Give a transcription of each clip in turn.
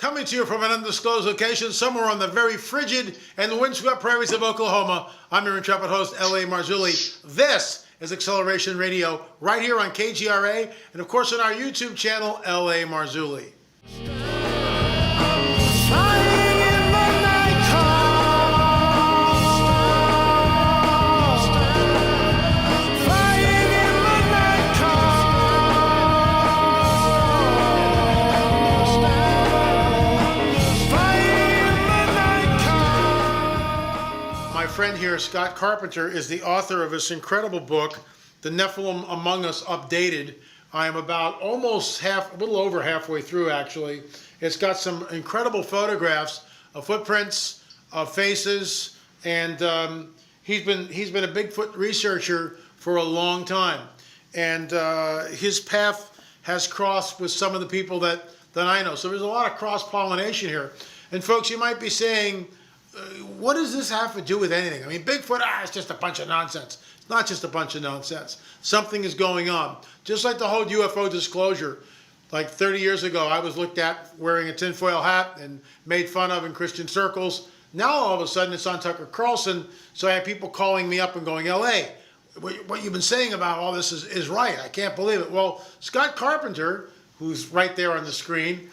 coming to you from an undisclosed location somewhere on the very frigid and windswept prairies of Oklahoma. I'm your intrepid host, L.A. Marzulli. This is Acceleration Radio, right here on KGRA, and of course on our YouTube channel, L.A. Marzulli. My friend here, Scott Carpenter, is the author of this incredible book, The Nephilim Among Us Updated. I am about a little over halfway through, actually. It's got some incredible photographs of footprints, of faces, and he's been a Bigfoot researcher for a long time. And his path has crossed with some of the people that I know. So there's a lot of cross-pollination here. And folks, you might be saying, what does this have to do with anything? I mean, Bigfoot, it's just a bunch of nonsense. It's not just a bunch of nonsense. Something is going on. Just like the whole UFO disclosure. Like 30 years ago, I was looked at wearing a tinfoil hat and made fun of in Christian circles. Now, all of a sudden, it's on Tucker Carlson. So I have people calling me up and going, L.A., what you've been saying about all this is right. I can't believe it. Well, Scott Carpenter, who's right there on the screen,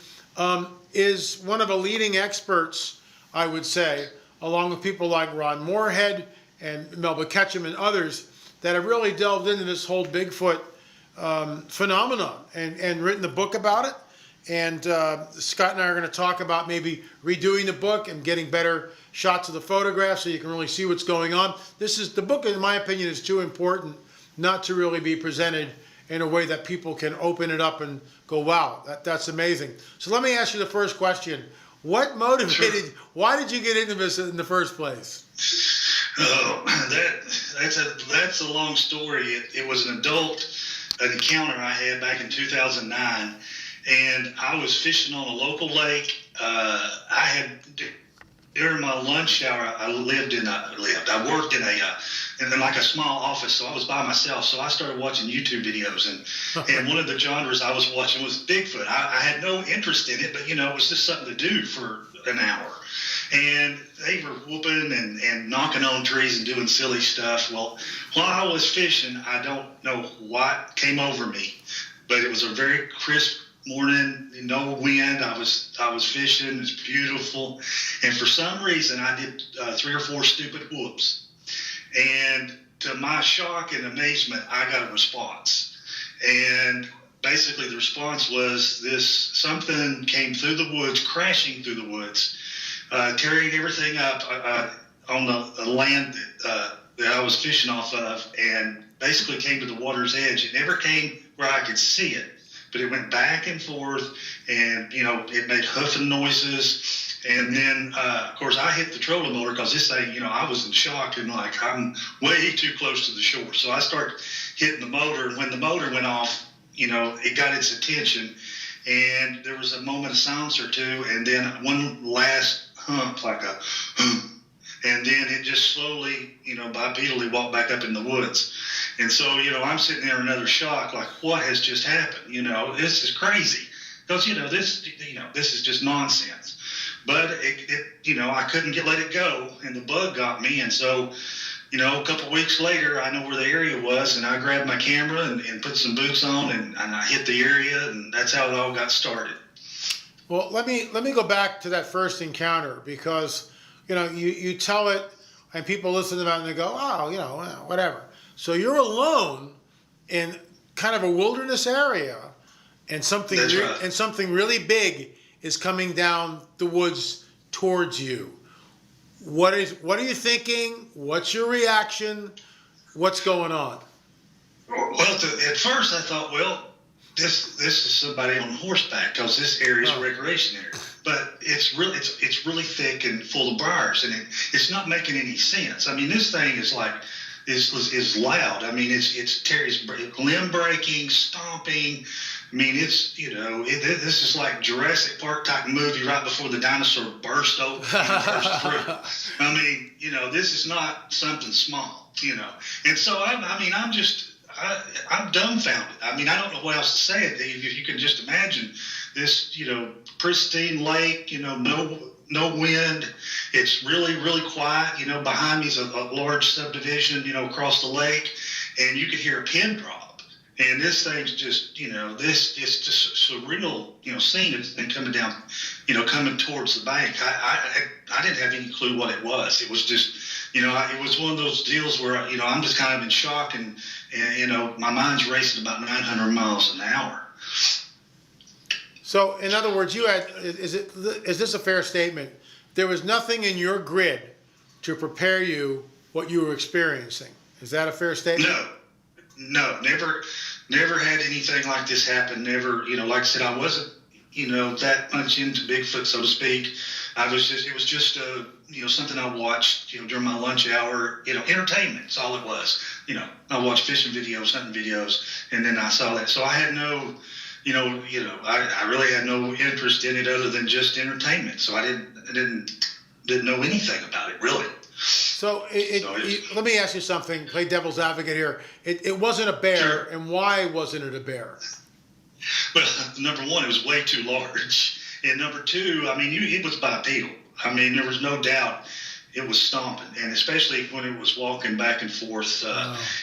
is one of the leading experts, I would say, along with people like Ron Moorhead and Melba Ketchum and others that have really delved into this whole Bigfoot phenomenon and written a book about it. And Scott and I are going to talk about maybe redoing the book and getting better shots of the photographs so you can really see what's going on. The book, in my opinion, is too important not to really be presented in a way that people can open it up and go, wow, that's amazing. So let me ask you the first question. What motivated, why did you get into this in the first place? Oh, that's a long story. It was an encounter I had back in 2009, and I was fishing on a local lake. During my lunch hour, I worked in like a small office, so I was by myself. So I started watching YouTube videos, and one of the genres I was watching was Bigfoot. I had no interest in it, but it was just something to do for an hour. And they were whooping and knocking on trees and doing silly stuff. Well, while I was fishing, I don't know what came over me, but it was a very crisp morning, no wind. I was fishing. It's beautiful, and for some reason, I did 3 or 4 stupid whoops. And to my shock and amazement, I got a response. And basically, the response was something came through the woods, crashing through the woods, tearing everything up on the land that I was fishing off of, and basically came to the water's edge. It never came where I could see it, but it went back and forth, and, it made huffing noises. And then, of course, I hit the trolling motor because this thing, I was in shock and like, I'm way too close to the shore. So I started hitting the motor, and when the motor went off, it got its attention. And there was a moment of silence or two, and then one last hump, like a hump. And then it just slowly, bipedally walked back up in the woods. And so, I'm sitting there in another shock, like, what has just happened? This is crazy. Because, this is just nonsense. But I couldn't let it go, and the bug got me. And so, a couple weeks later, I know where the area was, and I grabbed my camera and put some boots on, and I hit the area, and that's how it all got started. Well, let me go back to that first encounter, because you tell it, and people listen to that and they go, oh, whatever. So you're alone in kind of a wilderness area, and something really big is coming down the woods towards you. What are you thinking? What's your reaction? What's going on? Well, at first I thought, well, this is somebody on horseback, because this area is a recreation area. But it's really thick and full of briars, and it's not making any sense. I mean, this thing is like is loud. I mean, it's limb breaking, stomping. I mean, this is like Jurassic Park type movie right before the dinosaur burst open and burst through. I mean, this is not something small, And so, I'm dumbfounded. I mean, I don't know what else to say. If you can just imagine this, pristine lake, no wind. It's really, really quiet. Behind me is a large subdivision, across the lake, and you could hear a pin drop. And this thing's just, this is just a surreal, scene that's been coming down, coming towards the bank. I didn't have any clue what it was. It was just, it was one of those deals where, I'm just kind of in shock, and my mind's racing about 900 miles an hour. So, in other words, is this a fair statement? There was nothing in your grid to prepare you what you were experiencing. Is that a fair statement? No, never had anything like this happen. Never, like I said, I wasn't, that much into Bigfoot, so to speak. It was just something I watched, during my lunch hour, entertainment. That's all it was. I watched fishing videos, hunting videos, and then I saw that. So I had no, I really had no interest in it other than just entertainment. So I didn't know anything about it, really. So let me ask you something. Play devil's advocate here. It wasn't a bear, Sure. And why wasn't it a bear? Well, number one, it was way too large, and number two, it was bipedal. There was no doubt it was stomping, and especially when it was walking back and forth.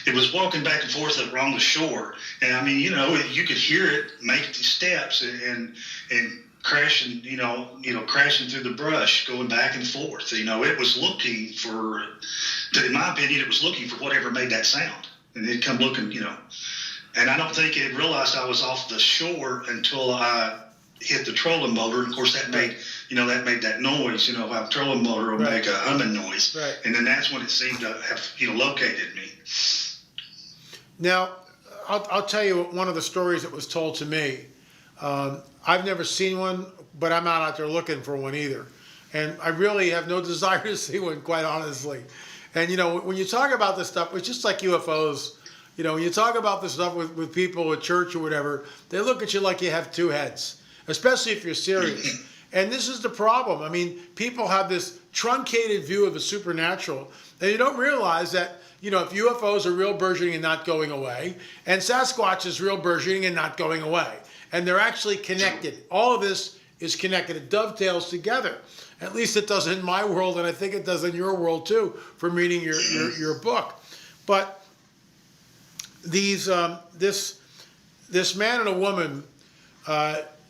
It was walking back and forth along the shore, and you could hear it make these steps and crashing, crashing through the brush, going back and forth. It was looking for, in my opinion, it was looking for whatever made that sound, and it'd come looking, and I don't think it realized I was off the shore until I hit the trolling motor. And of course, that made that noise. A trolling motor will make a humming noise, right. And then that's when it seemed to have located me. Now, I'll tell you one of the stories that was told to me. I've never seen one, but I'm not out there looking for one either, and I really have no desire to see one, quite honestly. And when you talk about this stuff, it's just like UFOs. When you talk about this stuff with people at church or whatever, they look at you like you have two heads, especially if you're serious. And this is the problem. People have this truncated view of the supernatural, and you don't realize that, if UFOs are real burgeoning and not going away, and Sasquatch is real burgeoning and not going away, and they're actually connected. All of this is connected. It dovetails together. At least it does in my world, and I think it does in your world too, from reading your book. But this man and a woman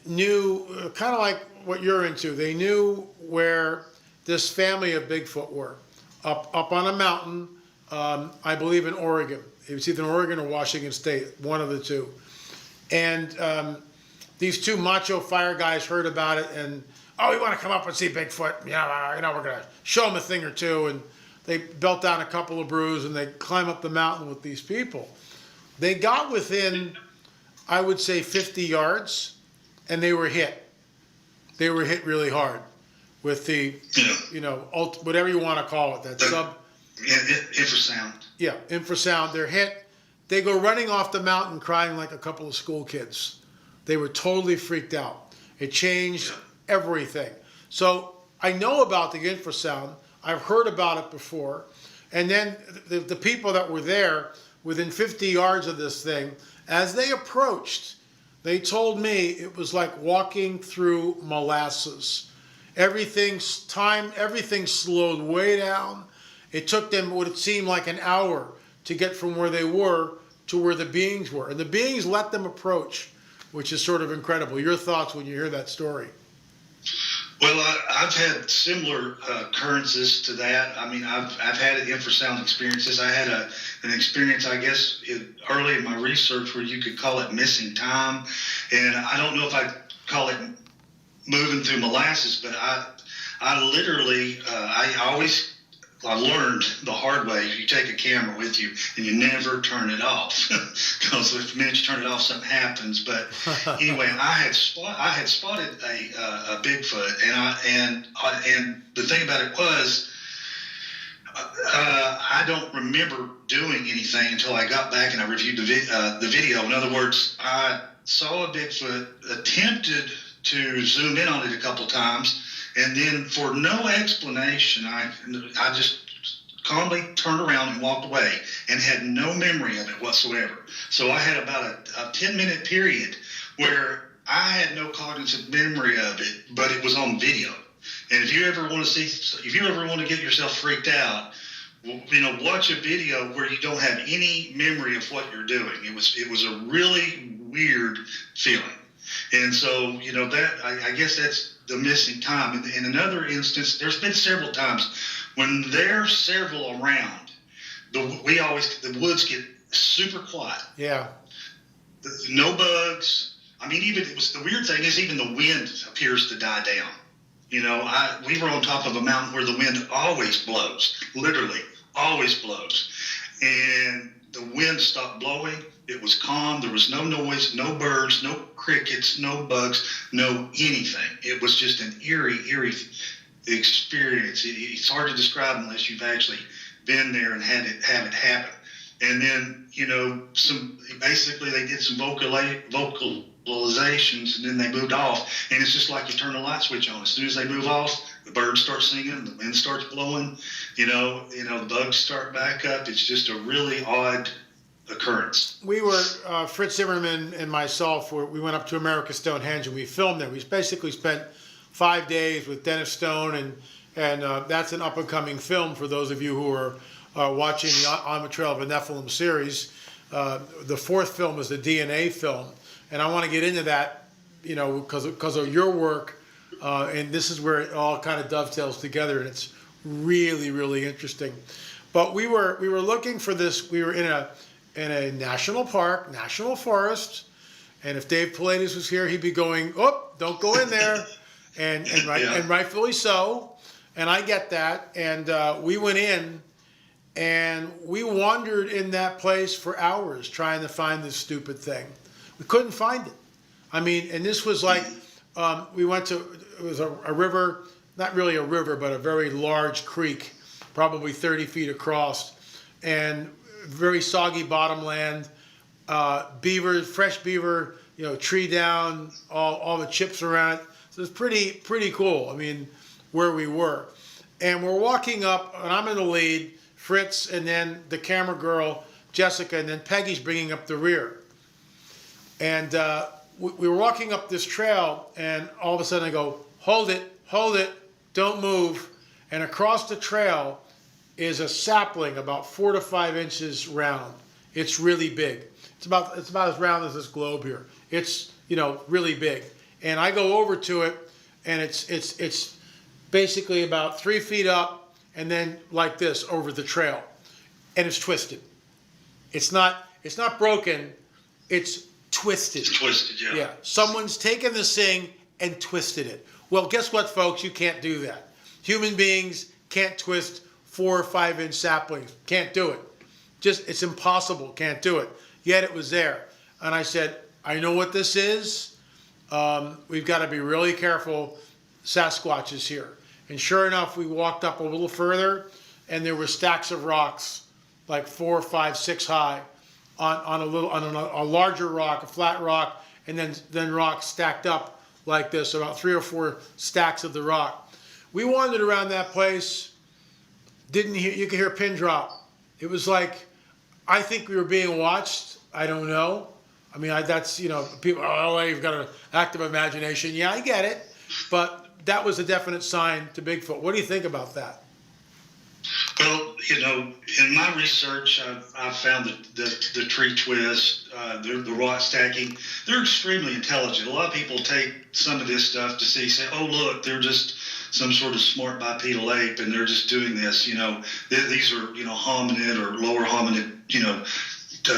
knew, kind of like what you're into. They knew where this family of Bigfoot were, up on a mountain, I believe in Oregon. It was either Oregon or Washington State, one of the two. And these two macho fire guys heard about it, and we want to come up and see Bigfoot. We're going to show them a thing or two. And they belt down a couple of brews, and they climb up the mountain with these people. They got within, I would say, 50 yards, and they were hit. They were hit really hard with the, whatever you want to call it, Infrasound. Yeah, infrasound. They're hit. They go running off the mountain crying like a couple of school kids. They were totally freaked out. It changed everything. So I know about the infrasound. I've heard about it before. And then the people that were there within 50 yards of this thing, as they approached, they told me it was like walking through molasses. Everything slowed way down. It took them what it seemed like an hour to get from where they were to where the beings were. And the beings let them approach, which is sort of incredible. Your thoughts when you hear that story? Well, I've had similar occurrences to that. I've had infrasound experiences. I had an experience, I guess, early in my research where you could call it missing time. And I don't know if I'd call it moving through molasses, but I literally, I learned the hard way. You take a camera with you and you never turn it off, because if the minute you turn it off, something happens. But anyway, I had spotted a Bigfoot, and the thing about it was, I don't remember doing anything until I got back and I reviewed the video. In other words, I saw a Bigfoot, attempted to zoom in on it a couple times, and then for no explanation, I just calmly turned around and walked away and had no memory of it whatsoever. So I had about a 10-minute period where I had no cognitive memory of it, but it was on video. And if you ever want to get yourself freaked out, watch a video where you don't have any memory of what you're doing. It was a really weird feeling. And so, that I guess that's the missing time. In another instance, there's been several times when there's several around, the woods get super quiet. Yeah. No bugs. I mean, the weird thing is even the wind appears to die down. We were on top of a mountain where the wind always blows, literally always blows. And the wind stopped blowing. It was calm. There was no noise, no birds, no crickets, no bugs, no anything. It was just an eerie experience. It's hard to describe unless you've actually been there and have it happen. And then, basically they did some vocalizations, and then they moved off. And it's just like you turn a light switch on. As soon as they move off, the birds start singing, the wind starts blowing, the bugs start back up. It's just a really odd occurrence. We were, Fritz Zimmerman and myself, we went up to America's Stonehenge and we filmed there. We basically spent 5 days with Dennis Stone, and that's an up-and-coming film for those of you who are watching the On the Trail of a Nephilim series. The fourth film is the DNA film, and I want to get into that, because of your work, and this is where it all kind of dovetails together, and it's really, really interesting. But we were looking for this. We were in a national park, national forest, and if Dave Pilates was here, he'd be going, "Oh, don't go in there," and rightfully so. And I get that. And we went in, and we wandered in that place for hours trying to find this stupid thing. We couldn't find it. I mean, and this was like, we went to, it was a river, not really a river, but a very large creek, probably 30 feet across, and very soggy bottomland, beaver, fresh beaver, tree down, all the chips around it. So it's pretty cool. I mean, where we were. And we're walking up, and I'm in the lead, Fritz, and then the camera girl, Jessica, and then Peggy's bringing up the rear. And we were walking up this trail, and all of a sudden I go, hold it, don't move. And across the trail is a sapling about 4 to 5 inches round. It's really big. It's about as round as this globe here. It's really big. And I go over to it, and it's basically about 3 feet up, and then like this over the trail, and it's twisted. It's not broken. It's twisted. It's twisted, yeah. Yeah. Someone's taken this thing and twisted it. Well, guess what, folks? You can't do that. Human beings can't twist 4 or 5 inch saplings. Can't do it. It's impossible. Can't do it. Yet it was there. And I said, I know what this is. We've got to be really careful. Sasquatch is here. And sure enough, we walked up a little further, and there were stacks of rocks, like 4, 5, 6 high, on a larger rock, a flat rock, and then rocks stacked up like this, about 3 or 4 stacks of the rock. We wandered around that place. You could hear a pin drop. It was like, I think we were being watched. I don't know. I mean, that's, people, oh, you've got an active imagination. Yeah, I get it. But that was a definite sign to Bigfoot. What do you think about that? Well, in my research, I've found that the tree twist, the rock stacking, they're extremely intelligent. A lot of people take some of this stuff to say, oh, look, they're just some sort of smart bipedal ape, and they're just doing this. These are, hominid or lower hominid,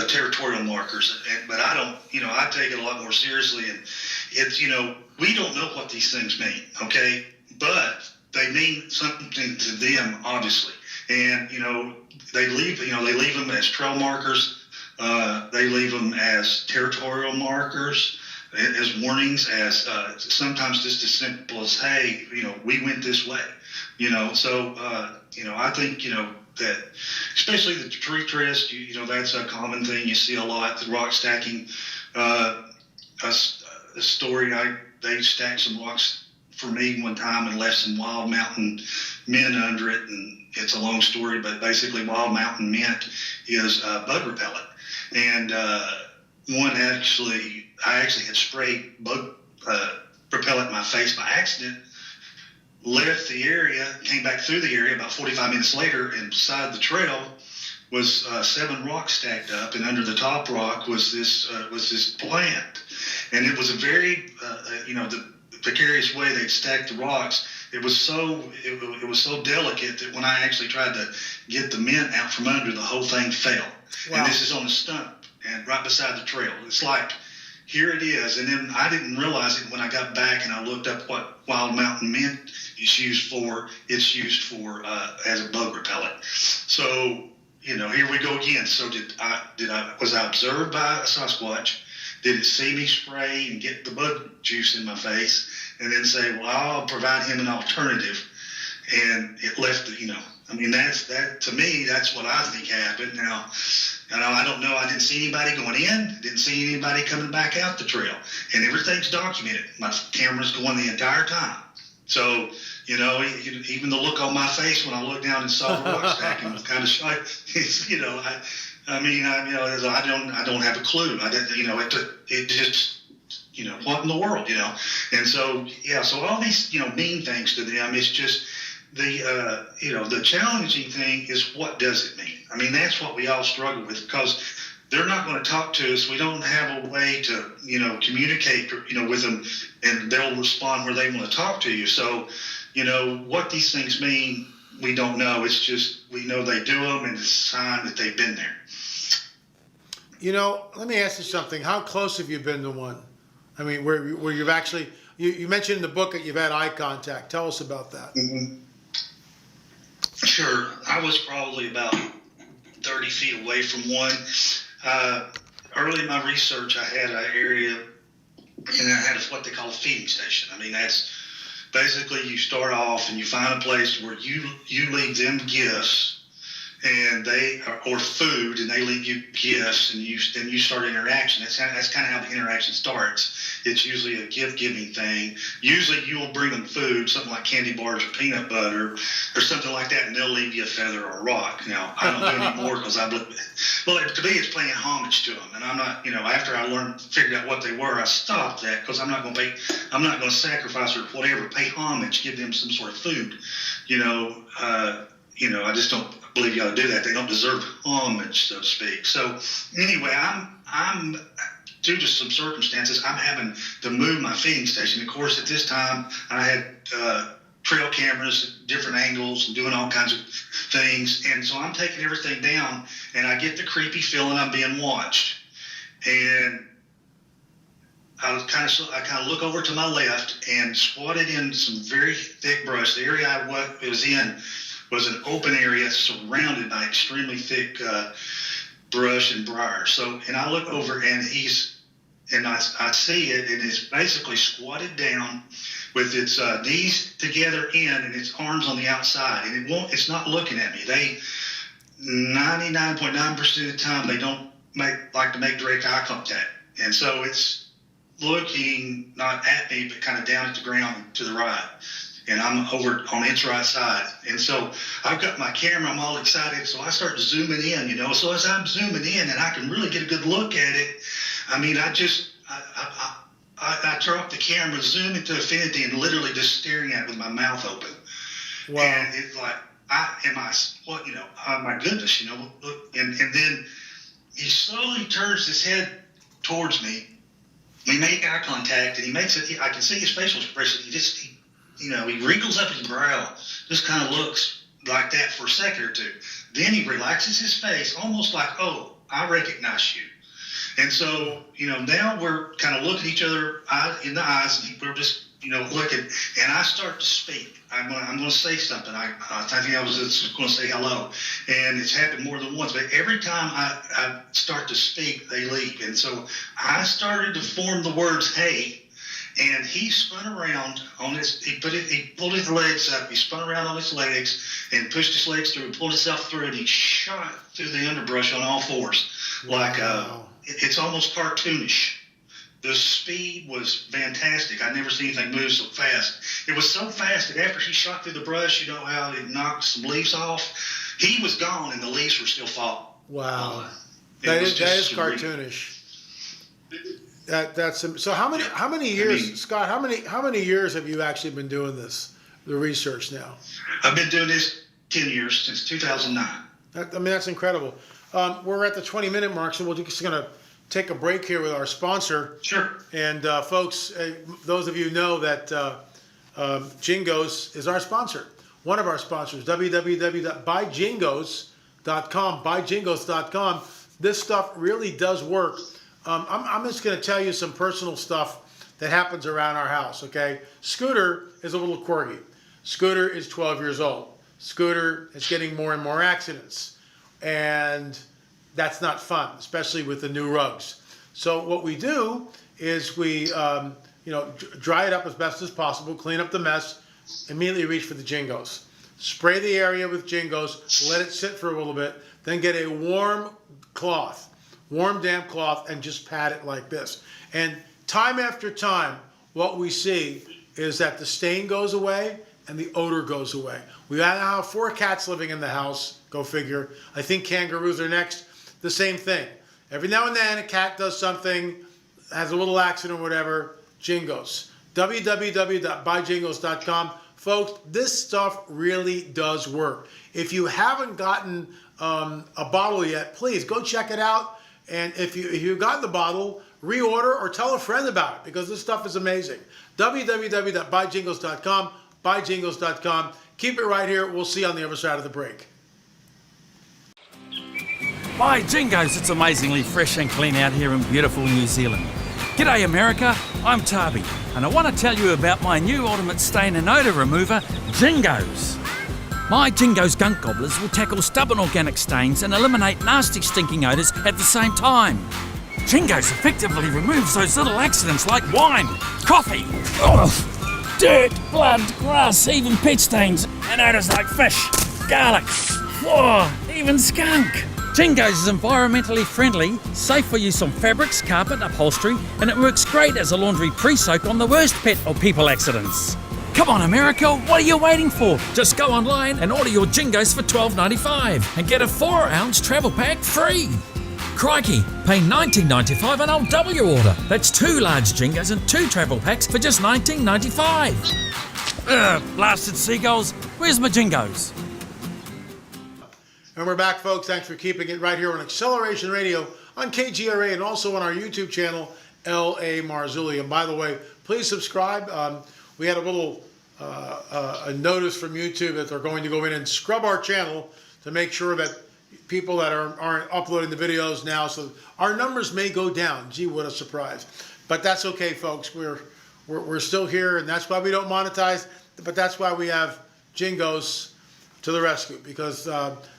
territorial markers. But I don't, I take it a lot more seriously. And it's, we don't know what these things mean, okay? But they mean something to them, obviously. And, they leave them as trail markers. They leave them as territorial markers, as warnings, as sometimes just as simple as, hey, we went this way. So, I think, that especially the tree twist, that's a common thing you see a lot, the rock stacking. A story, they stacked some rocks for me one time and left some wild mountain mint under it, and it's a long story, but basically wild mountain mint is bug repellent. And I actually had sprayed bug propellant in my face by accident, left the area, came back through the area about 45 minutes later, and beside the trail was 7 rocks stacked up, and under the top rock was this plant, and it was a very the precarious way they'd stacked the rocks. It was so delicate that when I actually tried to get the mint out from under, the whole thing fell. Wow. And this is on a stump and right beside the trail. It's like, here it is. And then I didn't realize it when I got back and I looked up what wild mountain mint is used for. It's used for as a bug repellent. So, here we go again. So was I observed by a Sasquatch? Did it see me spray and get the bug juice in my face and then say, well, I'll provide him an alternative? And it left, that to me, that's what I think happened. Now, I don't know. I didn't see anybody going in. Didn't see anybody coming back out the trail. And everything's documented. My camera's going the entire time. So, even the look on my face when I looked down and saw the rock stacking was kind of shy. I don't have a clue. It just, what in the world, And so, so all these, mean things to them, it's just the challenging thing is, what does it mean? I mean, that's what we all struggle with, because they're not going to talk to us. We don't have a way to, communicate, with them, and they'll respond where they want to talk to you. So, what these things mean, we don't know. It's just, we know they do them, and it's a sign that they've been there. Let me ask you something. How close have you been to one? I mean, where you've actually, you mentioned in the book that you've had eye contact. Tell us about that. Mm-hmm. Sure. I was probably about 30 feet away from one. Early in my research, I had an area, and I had what they call a feeding station. I mean, that's basically, you start off and you find a place where you leave them gifts, and or food, and they leave you gifts, and then you start interaction. That's kind of how the interaction starts. It's usually a gift-giving thing. Usually you will bring them food, something like candy bars or peanut butter or something like that, and they'll leave you a feather or a rock. Now, I don't do it anymore because to me, it's paying homage to them. And I'm not, after I figured out what they were, I stopped that, because I'm not going to sacrifice or whatever, pay homage, give them some sort of food. I just don't believe you ought to do that. They don't deserve homage, so to speak. So anyway, I'm due to some circumstances, I'm having to move my feeding station. Of course, at this time, I had trail cameras at different angles and doing all kinds of things. And so I'm taking everything down, and I get the creepy feeling I'm being watched. And I kind of look over to my left and squatted in some very thick brush. The area I was in was an open area surrounded by extremely thick brush and briar. So, and I look over, and I see it, and it's basically squatted down with its knees together and its arms on the outside, and it's not looking at me. They 99.9% of the time, they don't like to make direct eye contact, and so it's looking not at me, but kind of down at the ground to the right. And I'm over on its right side. And so I've got my camera, I'm all excited, so I start zooming in, So as I'm zooming in and I can really get a good look at it, I mean, I turn off the camera, zoom into infinity, and literally just staring at it with my mouth open. Wow. And it's like, oh my goodness, and then he slowly turns his head towards me. We make eye contact, and he makes it, I can see his facial expression. He wrinkles up his brow, just kind of looks like that for a second or two. Then he relaxes his face, almost like, oh, I recognize you. And so, now we're kind of looking each other in the eyes, and we're just, looking, and I start to speak. I'm going to say something. I think I was just going to say hello, and it's happened more than once. But every time I start to speak, they leave. And so I started to form the words, hey. And he spun around on he pulled his legs up, he spun around on his legs and pushed his legs through and pulled himself through, and he shot through the underbrush on all fours. Wow. It's almost cartoonish. The speed was fantastic. I'd never seen anything move so fast. It was so fast that after he shot through the brush, how it knocked some leaves off, he was gone and the leaves were still falling. Wow. That is cartoonish. That's so. How many years, Scott? How many years have you actually been doing this, the research now? I've been doing this 10 years, since 2009. That's incredible. We're at the 20-minute mark, so we're just going to take a break here with our sponsor. Sure. And folks, those of you know that Jingos is our sponsor, one of our sponsors, www.buyjingos.com, buyjingos.com. This stuff really does work. I'm just going to tell you some personal stuff that happens around our house, okay? Scooter is a little corgi. Scooter is 12 years old. Scooter is getting more and more accidents. And that's not fun, especially with the new rugs. So what we do is we, dry it up as best as possible, clean up the mess, immediately reach for the Jingos. Spray the area with Jingos, let it sit for a little bit, then get a warm cloth, warm damp cloth, and just pat it like this. And time after time, what we see is that the stain goes away and the odor goes away. We now have 4 cats living in the house, go figure. I think kangaroos are next. The same thing. Every now and then a cat does something, has a little accident or whatever, Jingos. www.buyjingos.com. Folks, this stuff really does work. If you haven't gotten a bottle yet, please go check it out. And if you've gotten the bottle, reorder or tell a friend about it, because this stuff is amazing. www.buyjingos.com, buyjingos.com. Keep it right here. We'll see you on the other side of the break. By Jingos, it's amazingly fresh and clean out here in beautiful New Zealand. G'day America, I'm Tarby, and I want to tell you about my new ultimate stain and odour remover, Jingos. My Jingos gunk gobblers will tackle stubborn organic stains and eliminate nasty stinking odours at the same time. Jingos effectively removes those little accidents like wine, coffee, dirt, blood, grass, even pet stains, and odours like fish, garlic, even skunk. Jingos is environmentally friendly, safe for use on fabrics, carpet, upholstery, and it works great as a laundry pre-soak on the worst pet or people accidents. Come on America, what are you waiting for? Just go online and order your Jingos for $12.95 and get a 4-ounce travel pack free. Crikey, pay $19.95 and I'll double your order. That's 2 large Jingos and 2 travel packs for just $19.95. Blasted seagulls, where's my Jingos? And we're back, folks. Thanks for keeping it right here on Acceleration Radio on KGRA and also on our YouTube channel, L.A. Marzulli. And by the way, please subscribe. We had a little a notice from YouTube that they're going to go in and scrub our channel to make sure that people that aren't uploading the videos now, so our numbers may go down. Gee, what a surprise. But that's okay, folks. We're still here, and that's why we don't monetize, but that's why we have Jingos to the rescue, because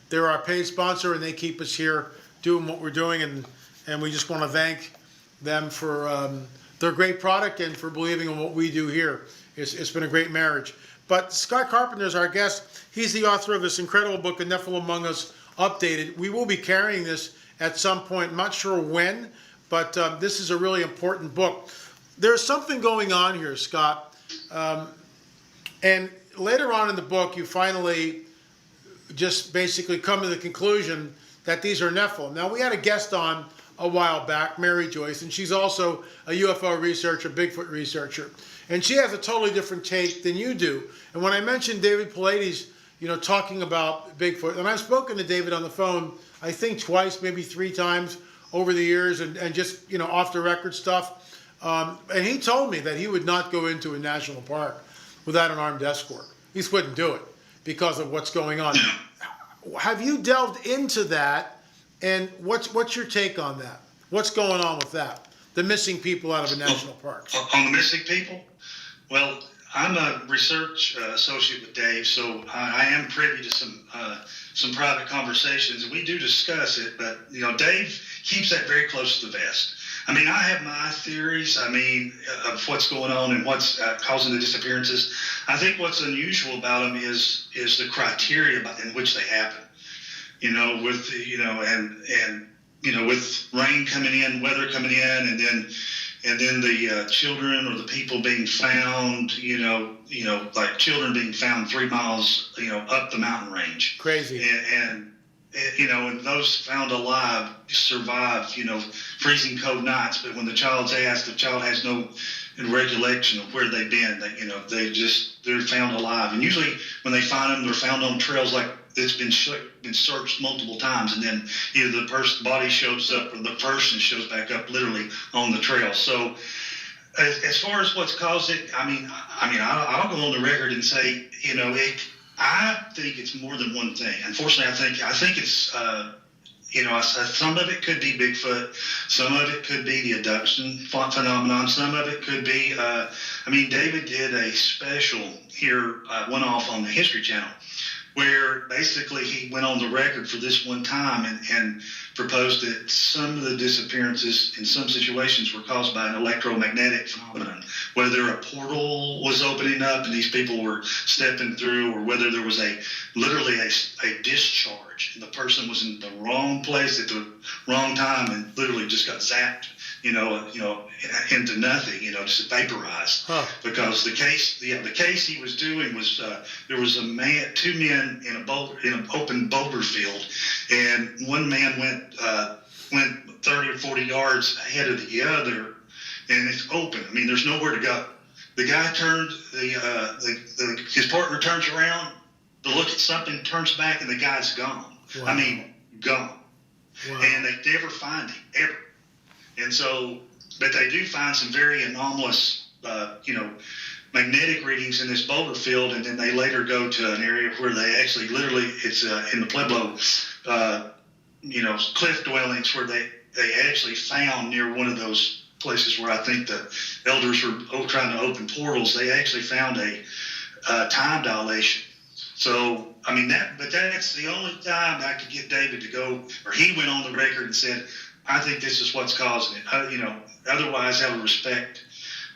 they're our paid sponsor and they keep us here doing what we're doing, and we just want to thank them for their great product and for believing in what we do here. It's been a great marriage. But Scott Carpenter is our guest. He's the author of this incredible book, The Nephilim Among Us Updated. We will be carrying this at some point. I'm not sure when, but this is a really important book. There's something going on here, Scott. And later on in the book, you finally just basically come to the conclusion that these are Nephilim. Now, we had a guest on a while back, Mary Joyce, and she's also a UFO researcher, Bigfoot researcher. And she has a totally different take than you do. And when I mentioned David Paulides, talking about Bigfoot, and I've spoken to David on the phone, I think twice, maybe 3 times over the years, and just, off the record stuff. And he told me that he would not go into a national park without an armed escort. He just wouldn't do it because of what's going on. Have you delved into that, and what's your take on that? What's going on with that? The missing people out of a national park. On the missing people? Well, I'm a research associate with Dave, so I am privy to some private conversations, and we do discuss it, but, Dave keeps that very close to the vest. I mean, I have my theories, of what's going on and what's causing the disappearances. I think what's unusual about them is the criteria in which they happen. With with rain coming in, weather coming in, and then the children or the people being found, like children being found 3 miles, up the mountain range. Crazy. and those found alive survive, freezing cold nights. But when the child's asked, the child has no recollection of where they've been. They're found alive. And usually when they find them, they're found on trails like it's been searched multiple times, and then either the body shows up or the person shows back up literally on the trail. So as far as what's caused it, I'll go on the record and say, I think it's more than one thing. Unfortunately, I think it's, some of it could be Bigfoot, some of it could be the abduction phenomenon, some of it could be, David did a special here, went off on the History Channel, where basically he went on the record for this one time and proposed that some of the disappearances in some situations were caused by an electromagnetic phenomenon, whether a portal was opening up and these people were stepping through, or whether there was literally a discharge and the person was in the wrong place at the wrong time and literally just got zapped, into nothing, just vaporized. Because the case he was doing was there was two men in an open boulder field, and one man went 30 or 40 yards ahead of the other, and it's open. There's nowhere to go. The guy turned his partner turns around to look at something, turns back, and the guy's gone. Wow. Gone. Wow. And they never find him ever. And so, but they do find some very anomalous, magnetic readings in this boulder field, and then they later go to an area where they actually literally, it's in the Pueblo, cliff dwellings where they actually found near one of those places where I think the elders were trying to open portals. They actually found a time dilation. So, but that's the only time I could get David to go, or he went on the record and said, I think this is what's causing it. Otherwise, out of respect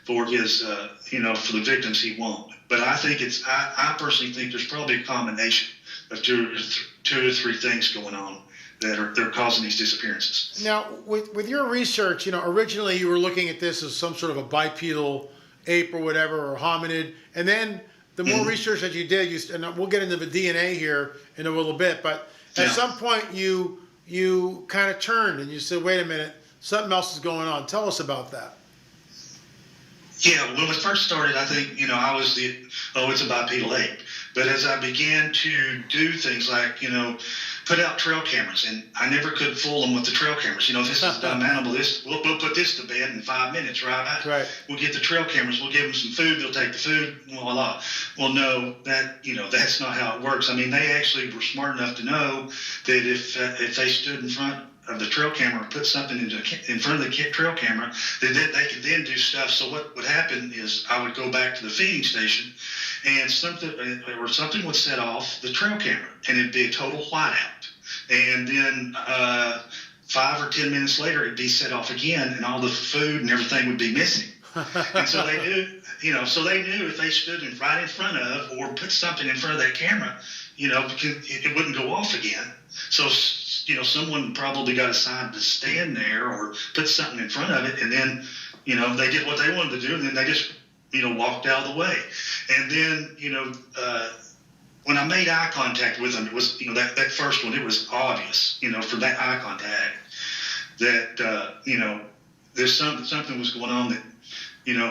for his, for the victims, he won't. But I think I personally think there's probably a combination of two or three things going on they're causing these disappearances. Now, with your research, originally you were looking at this as some sort of a bipedal ape or whatever, or hominid, and then the more research that you did, and we'll get into the DNA here in a little bit, but at some point you kind of turned and you said, wait a minute, something else is going on. Tell us about that. Yeah, when it first started, I think, I was it's a bipedal ape. But as I began to do things like, put out trail cameras, and I never could fool them with the trail cameras. This is a dumb animal. We'll put this to bed in 5 minutes, right? Right. We'll get the trail cameras. We'll give them some food. They'll take the food. Voila. Well, no, that's not how it works. They actually were smart enough to know that if they stood in front of the trail camera, put something in front of the trail camera, they could then do stuff. So what would happen is I would go back to the feeding station, and something would set off the trail camera, and it'd be a total whiteout. And then 5 or 10 minutes later, it'd be set off again, and all the food and everything would be missing. And so they knew, if they stood right in front of or put something in front of that camera, it wouldn't go off again. So, someone probably got assigned to stand there or put something in front of it, and then, they did what they wanted to do, and then they just, walked out of the way. And then, when I made eye contact with them, it was, that first one, it was obvious, for that eye contact that, there's something was going on that,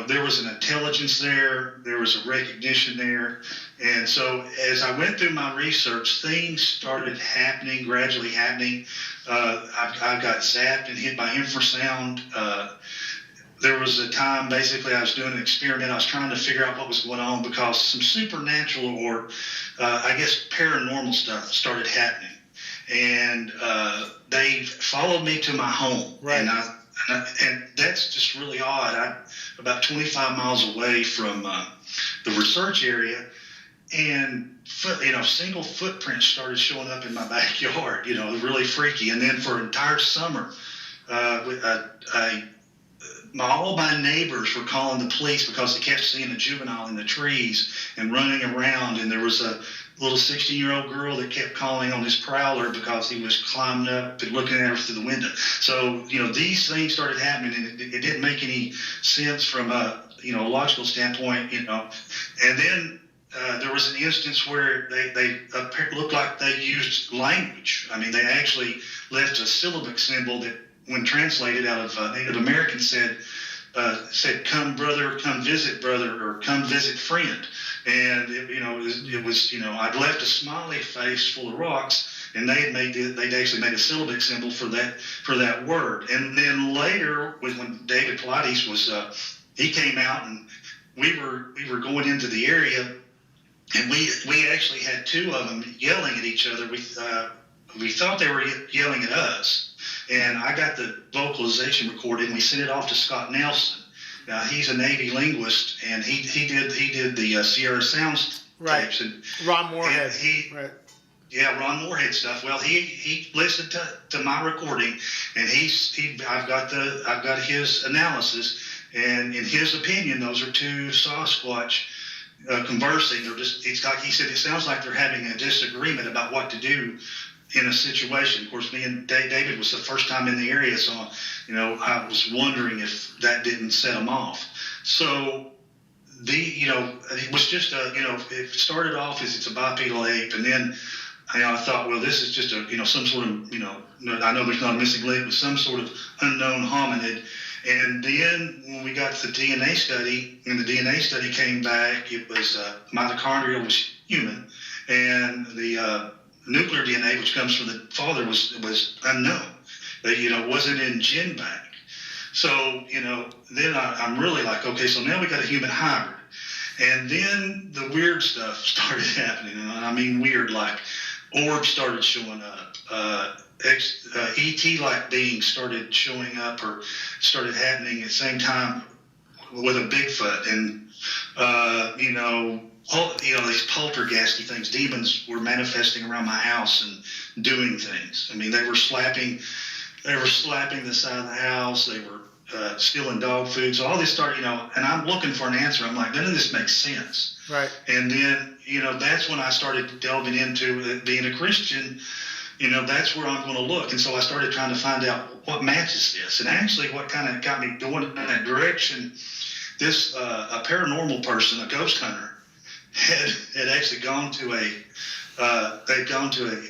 there was an intelligence there was a recognition there. And so as I went through my research, things started gradually happening. I got zapped and hit by infrasound. There was a time, basically, I was doing an experiment. I was trying to figure out what was going on because some supernatural or, paranormal stuff started happening. And they followed me to my home. Right. And that's just really odd. I'm about 25 miles away from the research area, and single footprints started showing up in my backyard. Really freaky. And then for an entire summer, all my neighbors were calling the police because they kept seeing a juvenile in the trees and running around. And there was a little 16-year-old girl that kept calling on his prowler because he was climbing up and looking at her through the window. So, these things started happening, and it didn't make any sense from a logical standpoint, And then there was an instance where they looked like they used language. I mean, they actually left a syllabic symbol that, when translated out of Native American, said "Come brother, come visit brother," or "Come visit friend." And it was I'd left a smiley face full of rocks, and they'd actually made a syllabic symbol for that word. And then later, when David Pilates was he came out, and we were going into the area. And we actually had two of them yelling at each other. We thought they were yelling at us. And I got the vocalization recorded, and we sent it off to Scott Nelson. Now, he's a Navy linguist, and he did the Sierra Sounds tapes. And Ron Moorhead. And Yeah, Ron Moorhead stuff. Well, he listened to my recording, and I've got his analysis, and in his opinion, those are two Sasquatch conversing. It's like he said, it sounds like they're having a disagreement about what to do in a situation. Of course, me and David was the first time in the area, so I was wondering if that didn't set them off. So it was just it started off as it's a bipedal ape, and then I thought, well, this is just some sort of I know there's not a missing leg, but some sort of unknown hominid. And then when we got to the DNA study, and the DNA study came back, it was mitochondrial was human, and the nuclear DNA, which comes from the father, was unknown. It wasn't in gen bank. So then I'm really like, okay, so now we got a human hybrid, and then the weird stuff started happening. And I mean weird, like orbs started showing up. ET-like beings started showing up or started happening at the same time with a Bigfoot, and these poltergeisty things. Demons were manifesting around my house and doing things. I mean, they were slapping the side of the house. They were stealing dog food. So all this started, and I'm looking for an answer. I'm like, none of this makes sense. Right. And then that's when I started delving into being a Christian. That's where I'm going to look. And so I started trying to find out what matches this. And actually what kind of got me going in that direction, a paranormal person, a ghost hunter, had actually gone to a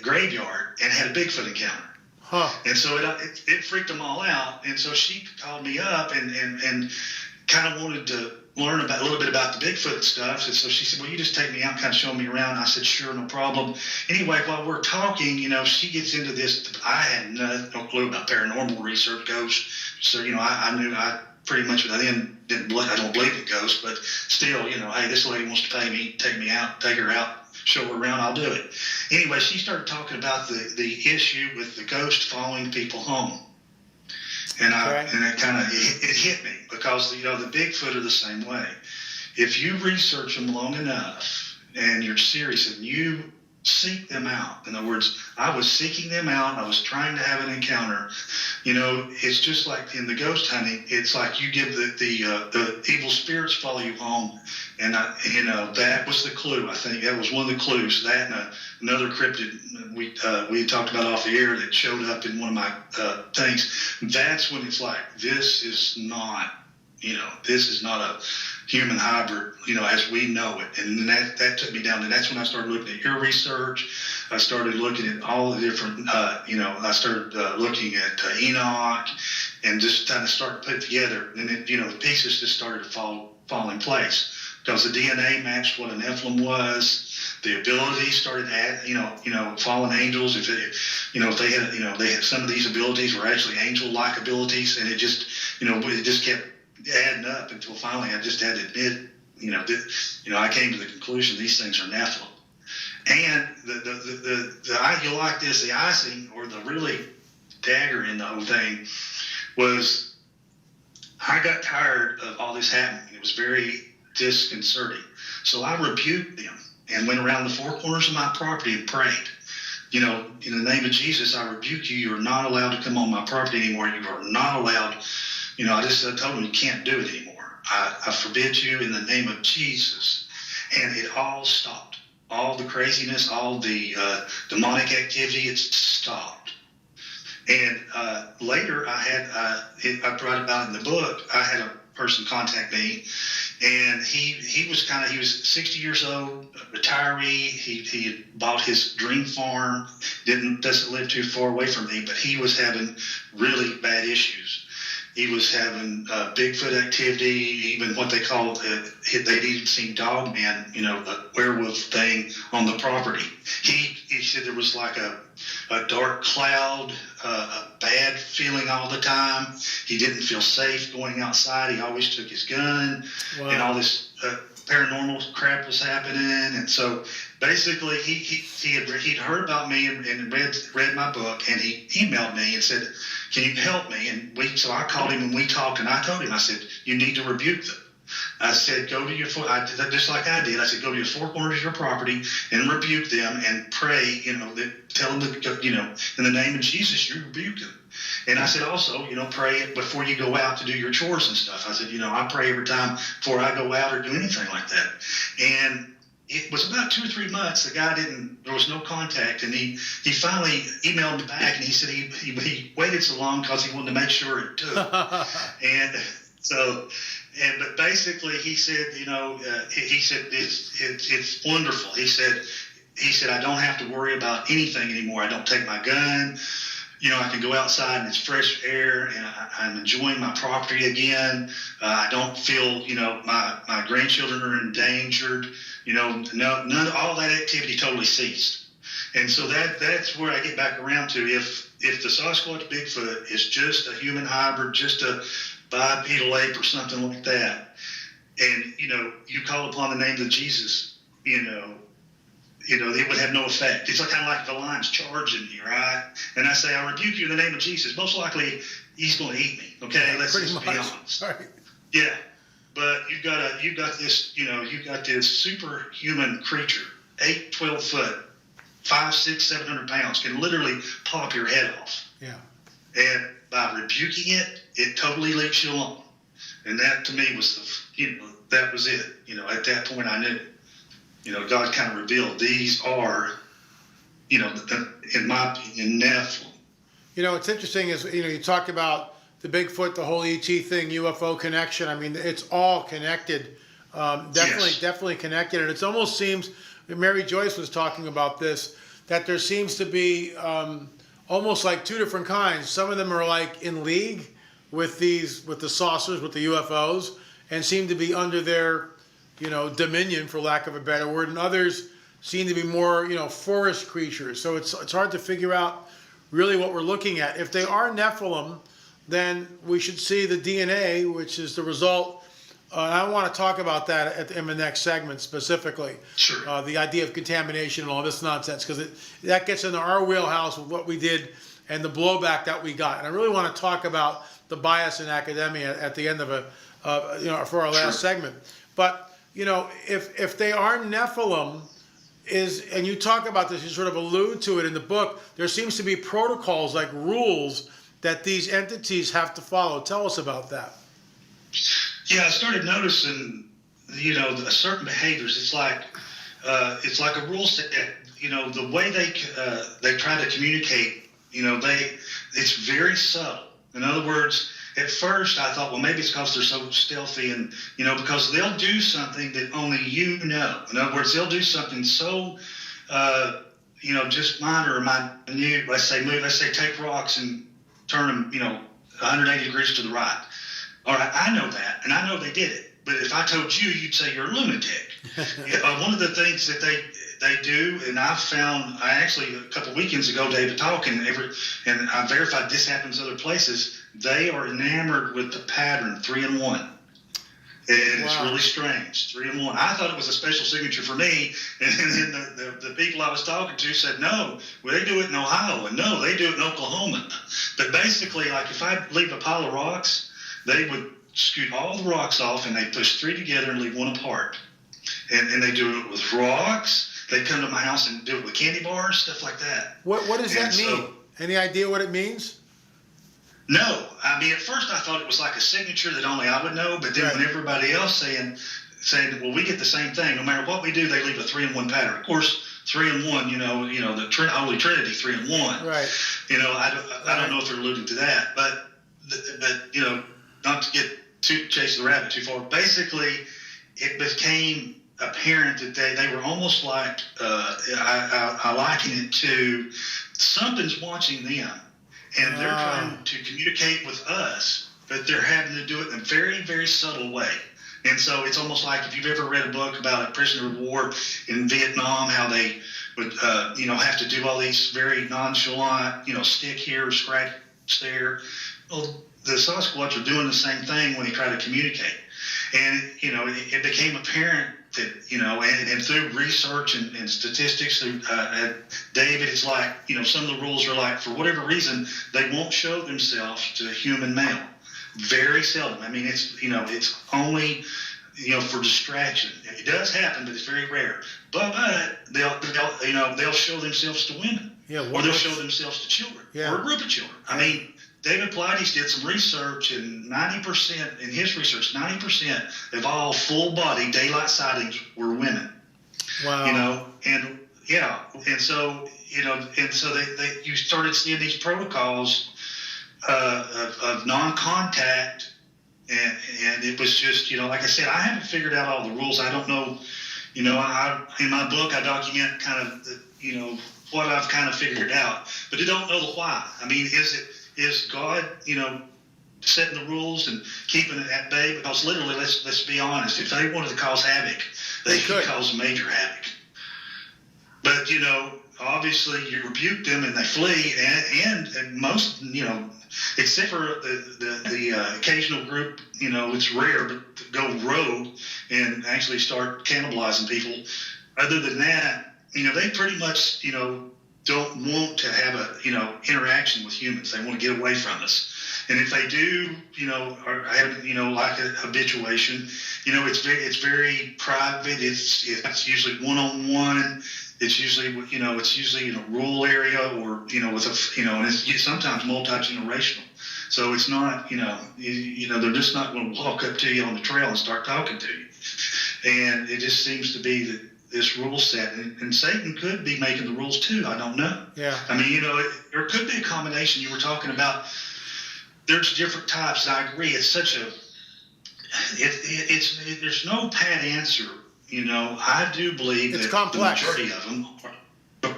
graveyard and had a Bigfoot encounter. Huh. And so it freaked them all out. And so she called me up and kind of wanted to learn a little bit about the Bigfoot stuff. And so she said, well, you just take me out and kind of show me around. And I said, sure, no problem. Anyway, while we're talking, she gets into this. I had no clue about paranormal research, ghosts. So, I knew I pretty much, I don't believe in ghosts, but still, hey, this lady wants to pay me, take her out, show her around, I'll do it. Anyway, she started talking about the issue with the ghost following people home. And it hit me because, the Bigfoot are the same way. If you research them long enough and you're serious and you seek them out, in other words, I was seeking them out, I was trying to have an encounter, it's just like in the ghost hunting, it's like you give the evil spirits follow you home. And, that was the clue. I think that was one of the clues. That and another cryptid we talked about off the air that showed up in one of my things. That's when it's like, this is not a human hybrid, as we know it. And that took me down. And that's when I started looking at your research. I started looking at all the different, I started looking at Enoch and just kind of started to put it together. And then, the pieces just started to fall in place. Because the DNA matched what a Nephilim was. The abilities started at, fallen angels. If they had some of these abilities were actually angel-like abilities, and it just kept adding up until finally I just had to admit, I came to the conclusion these things are Nephilim. And you'll like this, the icing or the really dagger in the whole thing was I got tired of all this happening. It was very disconcerting. So I rebuked them and went around the four corners of my property and prayed. In the name of Jesus, I rebuke you. You're not allowed to come on my property anymore. You are not allowed. I told them you can't do it anymore. I forbid you in the name of Jesus. And it all stopped. All the craziness, all the demonic activity, it stopped. And later I write about it in the book, I had a person contact me, And he was 60 years old, retiree. He had bought his dream farm. Doesn't live too far away from me, but he was having really bad issues. He was having Bigfoot activity, even what they call they'd even seen dog man, the werewolf thing on the property. He said there was like a dark cloud, a bad feeling all the time. He didn't feel safe going outside. He always took his gun. Wow. And all this paranormal crap was happening. And so basically he'd heard about me and read my book, and he emailed me and said, "Can you help me?" And so I called him and we talked, and I told him, I said, "You need to rebuke them." I said, go to your just like I did. I said, go to your four corners of your property and rebuke them and pray. Tell them that, in the name of Jesus, you rebuke them. And I said, also, pray it before you go out to do your chores and stuff. I said, I pray every time before I go out or do anything like that. And it was about 2 or 3 months. The guy there was no contact, and he finally emailed me back, and he said he waited so long because he wanted to make sure it took. But basically he said, he said it's wonderful. He said I don't have to worry about anything anymore. I don't take my gun. I can go outside and it's fresh air, and I'm enjoying my property again. I don't feel, my grandchildren are endangered. None of all that activity totally ceased. And so that's where I get back around to if the Sasquatch Bigfoot is just a human hybrid, just a bipedal ape or something like that, and you call upon the name of Jesus, it would have no effect. It's kind of like the lion's charging you, right? And I say, I rebuke you in the name of Jesus. Most likely, he's going to eat me. Okay, let's just be honest. Right. Yeah, but you've got this superhuman creature, 8, 12 foot, 5, 6, 700 pounds, can literally pop your head off. Yeah. And by rebuking it, it totally leaves you alone. And that to me was that was it. At that point I knew. God kind of revealed these are, in my opinion, Nephilim. It's interesting is, you talk about the Bigfoot, the whole ET thing, UFO connection. I mean, it's all connected. Definitely connected. And it almost seems, Mary Joyce was talking about this, that there seems to be almost like 2 different kinds. Some of them are like in league with the saucers, with the UFOs, and seem to be under their dominion, for lack of a better word, and others seem to be more, forest creatures. So it's hard to figure out really what we're looking at. If they are Nephilim, then we should see the DNA, which is the result. I want to talk about that in the next segment specifically. Sure. The idea of contamination and all this nonsense, because that gets into our wheelhouse with what we did and the blowback that we got. And I really want to talk about the bias in academia at the end of for our last segment. But if they are Nephilim, and you talk about this, you sort of allude to it in the book, there seems to be protocols, like rules, that these entities have to follow. Tell us about that. Yeah, I started noticing, certain behaviors. It's like a rule set. The way they try to communicate. It's very subtle. In other words, at first I thought, well, maybe it's because they're so stealthy, and because they'll do something that only you know. In other words, they'll do something so just minor or minute. Let's say take rocks and turn them 180 degrees to the right. All right, I know that, and I know they did it. But if I told you, you'd say you're a lunatic. One of the things that they do, and I actually a couple of weekends ago, David talking, and I verified this happens other places. They are enamored with the pattern 3 and 1. And it's really strange, 3 and 1. I thought it was a special signature for me, and then the people I was talking to said, no, well, they do it in Ohio, and no, they do it in Oklahoma. But basically, like if I leave a pile of rocks, they would scoot all the rocks off, and they push 3 together and leave 1 apart. And they do it with rocks. They come to my house and do it with candy bars, stuff like that. What does that mean? Any idea what it means? No. I mean, at first I thought it was like a signature that only I would know, but then when everybody else saying, well, we get the same thing. No matter what we do, they leave a 3 and 1 pattern. Of course, 3 and 1, the Holy Trinity, 3 and 1. Right. I don't know if they're alluding to that, but not to chase the rabbit too far. Basically, it became apparent that they were almost like, I liken it to something's watching them, and they're trying to communicate with us, but they're having to do it in a very, very subtle way. And so it's almost like if you've ever read a book about a prisoner of war in Vietnam, how they would, have to do all these very nonchalant, stick here, scratch there. Well, the Sasquatch are doing the same thing when they try to communicate. And, it became apparent that, and through research and statistics, David, it's like, some of the rules are like, for whatever reason, they won't show themselves to a human male. Very seldom. I mean, it's only, for distraction. It does happen, but it's very rare. But they'll show themselves to women, or they'll show themselves to children, or a group of children. I mean, David Pilates did some research, and 90% in his research, 90% of all full-body daylight sightings were women. Wow. And so you started seeing these protocols of non-contact, and it was just, like I said, I haven't figured out all the rules. I don't know, in my book I document kind of, what I've kind of figured out, but I don't know the why. I mean, is God, setting the rules and keeping it at bay? Because literally, let's be honest, if they wanted to cause havoc, they could cause major havoc. But, obviously you rebuke them and they flee, and most, except for the occasional group, it's rare, but to go rogue and actually start cannibalizing people. Other than that, they pretty much, don't want to have a, interaction with humans. They want to get away from us. And if they do, or have, like a habituation, it's very private. It's usually one-on-one. It's usually, it's usually in a rural area, or, with a, and it's sometimes multi-generational. So it's not, they're just not going to walk up to you on the trail and start talking to you. And it just seems to be that this rule set, and Satan could be making the rules too. I don't know. Yeah. I mean, there could be a combination. You were talking about, there's different types. I agree. It's such a, there's no pat answer. I do believe it's that complex. The majority of them are,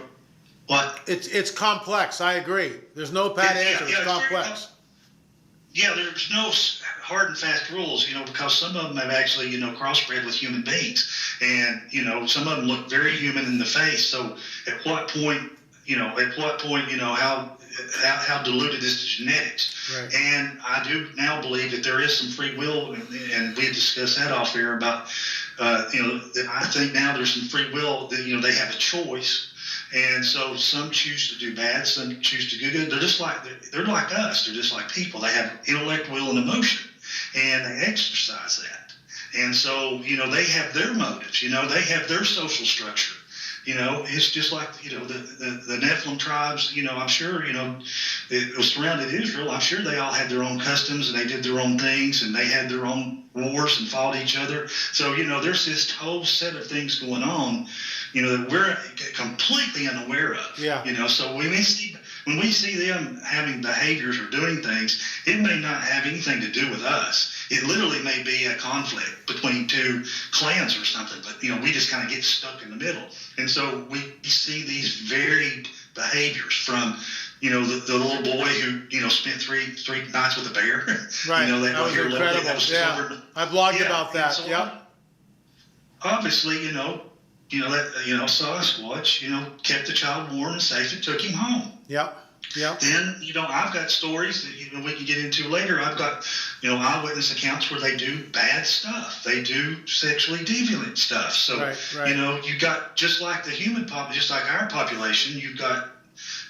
what? It's complex. I agree. There's no pat answer. It's complex. There's no hard and fast rules, because some of them have actually, crossbred with human beings, and some of them look very human in the face. So at what point, how diluted is the genetics? Right. And I do now believe that there is some free will, and we discussed that off air about, that I think now there's some free will that, they have a choice. And so some choose to do bad, some choose to do good. They're like us. They're just like people. They have intellect, will, and emotion, and they exercise that. And so, they have their motives. They have their social structure. It's just like, the Nephilim tribes, I'm sure, it was surrounded Israel. I'm sure they all had their own customs, and they did their own things, and they had their own wars and fought each other. So, there's this whole set of things going on, that we're completely unaware of. Yeah. So when we see them having behaviors or doing things, it may not have anything to do with us. It literally may be a conflict between two clans or something, but, we just kind of get stuck in the middle. And so we see these varied behaviors from, the little boy who, spent three nights with a bear. Right. That was incredible. I blogged about that. So yep. Obviously, Sasquatch, kept the child warm and safe and took him home. Yep. Yep. Then, I've got stories that we can get into later. I've got, eyewitness accounts where they do bad stuff. They do sexually deviant stuff. So, right. You got, just like the human just like our population, you've got,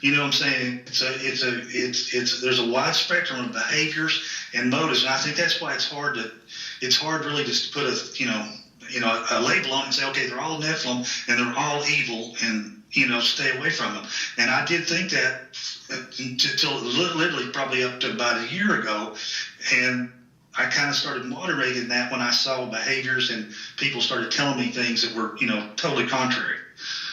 what I'm saying, there's a wide spectrum of behaviors and motives, and I think that's why it's hard really just to put a label on it and say, okay, they're all Nephilim and they're all evil, and stay away from them. And I did think that until literally probably up to about a year ago, and I kind of started moderating that when I saw behaviors and people started telling me things that were totally contrary.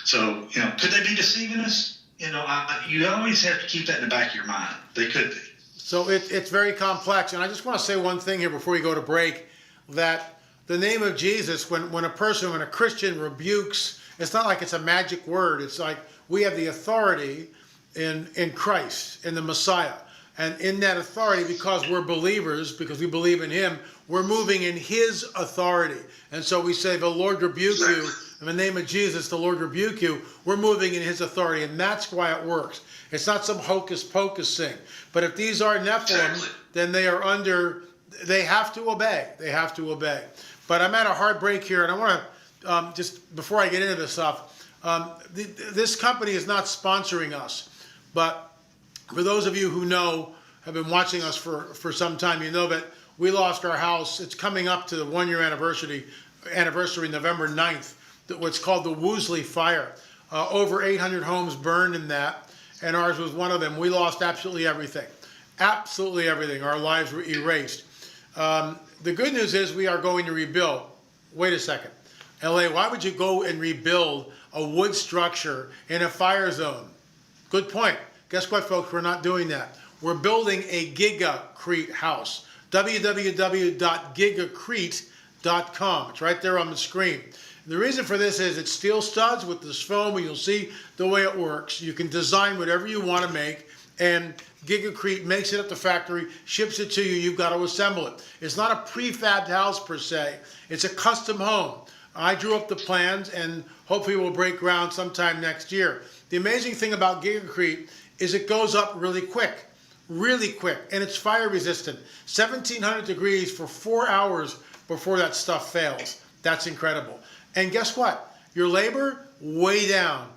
So could they be deceiving us? You always have to keep that in the back of your mind. They could be. So it's very complex, and I just want to say one thing here before we go to break, that the name of Jesus, when a Christian rebukes, it's not like it's a magic word. It's like we have the authority in Christ, in the Messiah. And in that authority, because we're believers, because we believe in him, we're moving in his authority. And so we say, the Lord rebuke you. In the name of Jesus, the Lord rebuke you. We're moving in his authority, and that's why it works. It's not some hocus pocus thing. But if these are Nephilim, then they have to obey. They have to obey. But I'm at a hard break here, and I want to, just before I get into this stuff, this company is not sponsoring us. But for those of you who know, have been watching us for some time, you know that we lost our house. It's coming up to the 1-year anniversary, November 9th, what's called the Woolsey fire. Over 800 homes burned in that, and ours was one of them. We lost absolutely everything. Absolutely everything. Our lives were erased. The good news is we are going to rebuild. Wait a second. LA, why would you go and rebuild a wood structure in a fire zone? Good point. Guess what, folks? We're not doing that. We're building a gigacrete house. www.gigacrete.com. It's right there on the screen. The reason for this is it's steel studs with this foam, and you'll see the way it works. You can design whatever you want to make, and Gigacrete makes it at the factory, ships it to you. You've got to assemble it. It's not a prefabbed house per se. It's a custom home. I drew up the plans, and hopefully we'll break ground sometime next year. The amazing thing about Gigacrete is it goes up really quick, and it's fire resistant. 1,700 degrees for 4 hours before that stuff fails. That's incredible. And guess what? Your labor, way down,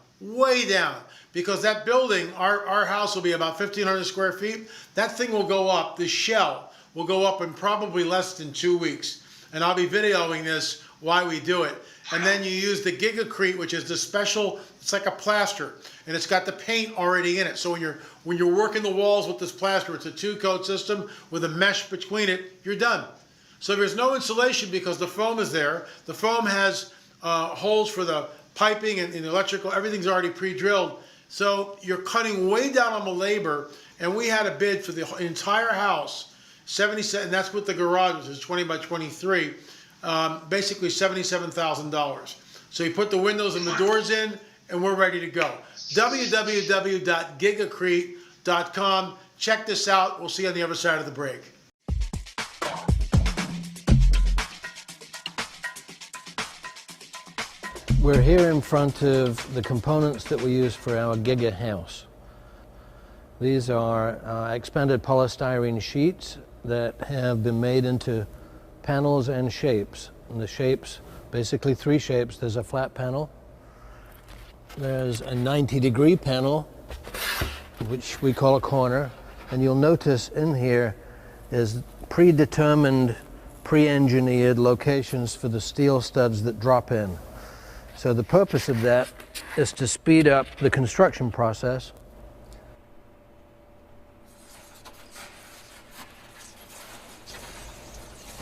because that building, our house will be about 1,500 square feet. That thing will go up, the shell will go up in probably less than 2 weeks. And I'll be videoing this why we do it. And then you use the Gigacrete, which is the special, it's like a plaster, and it's got the paint already in it. So when you're working the walls with this plaster, it's a 2-coat system with a mesh between it, you're done. So there's no insulation because the foam is there. The foam has holes for the piping and electrical, everything's already pre-drilled. So you're cutting way down on the labor, and we had a bid for the entire house, 77, and that's with the garage, which is 20 by 23, basically $77,000. So you put the windows and the doors in, and we're ready to go. www.gigacrete.com. Check this out. We'll see you on the other side of the break. We're here in front of the components that we use for our Giga house. These are expanded polystyrene sheets that have been made into panels and shapes. And the shapes, basically 3 shapes. There's a flat panel, there's a 90-degree panel, which we call a corner, and you'll notice in here is predetermined, pre-engineered locations for the steel studs that drop in. So the purpose of that is to speed up the construction process.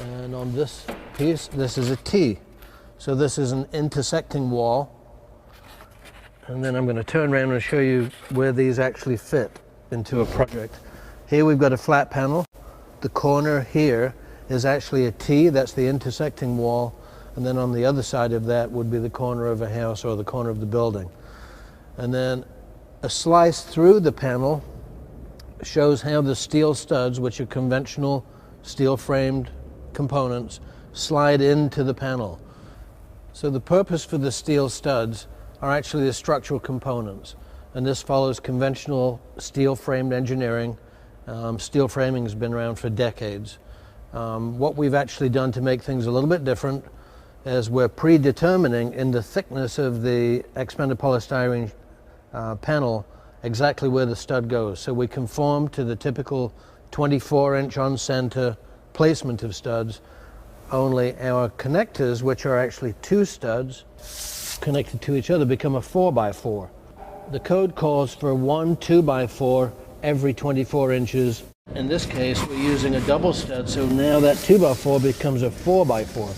And on this piece, this is a T. So this is an intersecting wall. And then I'm going to turn around and show you where these actually fit into a project. Here we've got a flat panel. The corner here is actually a T, that's the intersecting wall. And then on the other side of that would be the corner of a house or the corner of the building. And then a slice through the panel shows how the steel studs, which are conventional steel framed components, slide into the panel. So the purpose for the steel studs are actually the structural components. And this follows conventional steel framed engineering. Steel framing has been around for decades. What we've actually done to make things a little bit different is we're predetermining in the thickness of the expanded polystyrene panel exactly where the stud goes. So we conform to the typical 24-inch on center placement of studs, only our connectors, which are actually 2 studs connected to each other, become a 4x4. The code calls for 1 2x4 every 24 inches. In this case, we're using a double stud, so now that 2x4 becomes a 4x4.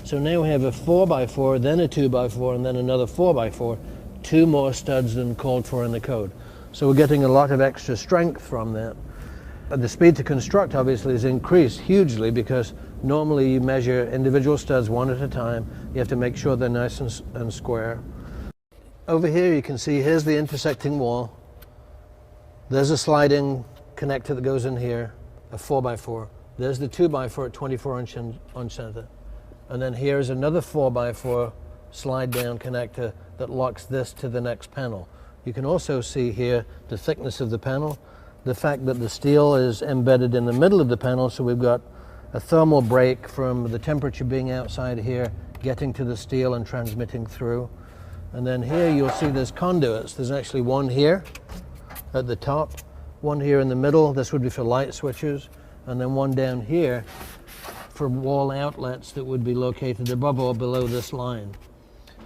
So now we have a 4x4, then a 2x4, and then another 4x4, 2 more studs than called for in the code. So we're getting a lot of extra strength from that. The speed to construct obviously is increased hugely because Normally you measure individual studs one at a time. You have to make sure they're nice and square. Over here you can see, here's the intersecting wall. There's a sliding connector that goes in here, a 4x4. There's the 2x4 at 24 inch on center. And then here's another 4x4 slide down connector that locks this to the next panel. You can also see here the thickness of the panel, the fact that the steel is embedded in the middle of the panel, so we've got a thermal break from the temperature being outside here, getting to the steel and transmitting through. And then here you'll see there's conduits. There's actually one here at the top, one here in the middle, this would be for light switches, and then one down here for wall outlets that would be located above or below this line.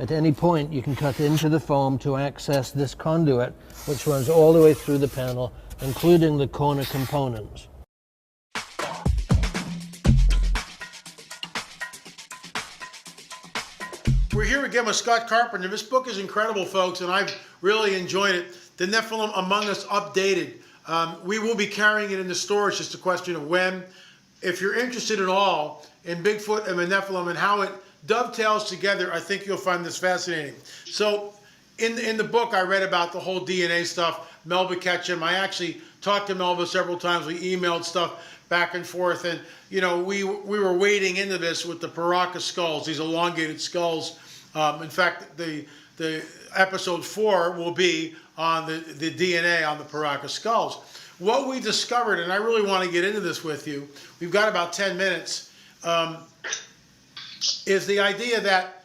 At any point you can cut into the foam to access this conduit, which runs all the way through the panel, including the corner components. We're here again with Scott Carpenter. This book is incredible, folks, and I've really enjoyed it. The Nephilim Among Us Updated. We will be carrying it in the store. It's just a question of when. If you're interested at all in Bigfoot and the Nephilim and how it dovetails together, I think you'll find this fascinating. So in the book, I read about the whole DNA stuff, Melba Ketchum. I actually talked to Melba several times. We emailed stuff back and forth, and you know, we were wading into this with the Paraka skulls, these elongated skulls. In fact, the episode 4 will be on the DNA on the Paraka skulls. What we discovered, and I really want to get into this with you, we've got about 10 minutes, is the idea that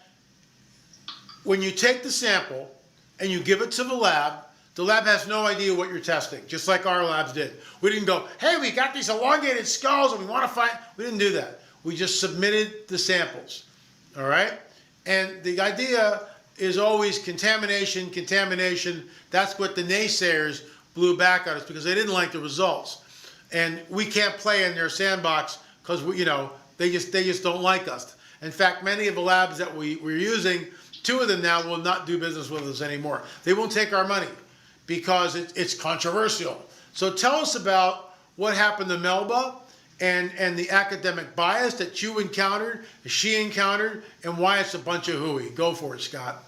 when you take the sample and you give it to the lab has no idea what you're testing, just like our labs did. We didn't go, hey, we got these elongated skulls and we want to find, we didn't do that. We just submitted the samples, all right? And the idea is always contamination, contamination. That's what the naysayers blew back at us because they didn't like the results. And we can't play in their sandbox because, you know, they just don't like us. In fact, many of the labs that we're using, 2 of them now will not do business with us anymore. They won't take our money because it's controversial. So tell us about what happened to Melba and the academic bias that you encountered, she encountered, and why it's a bunch of hooey. Go for it, Scott.